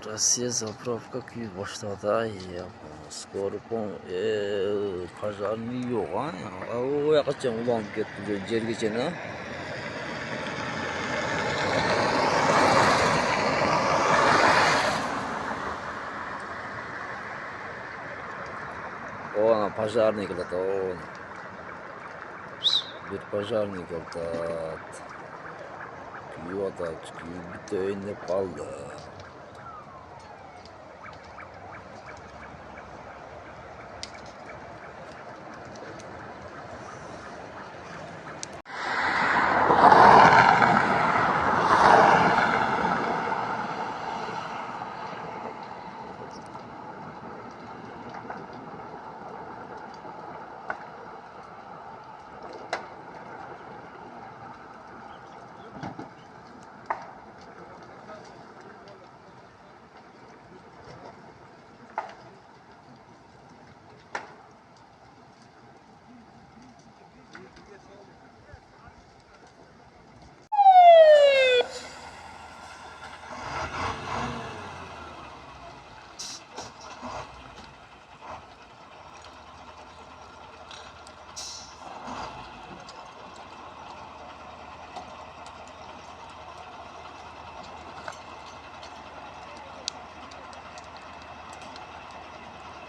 Rossiya zapravka kuyu başladı. Ya, skoro pazarını yok ha. O yakacağım ulan gitti cer geçene. O ana pazarını kıldı o. Bir pazarını kıldı. Kuyu atak kuyu bir de önüne kaldı.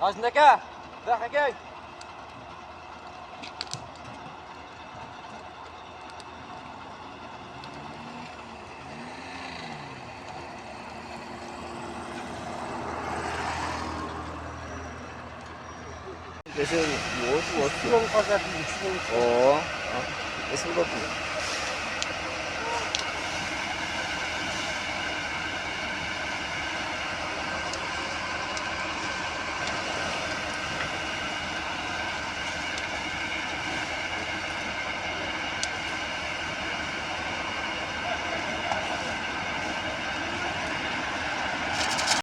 Ajdaka, dah gel. 그래서 뭐 수long pazar değil, sulong. 어, 어, 그래서 그렇고.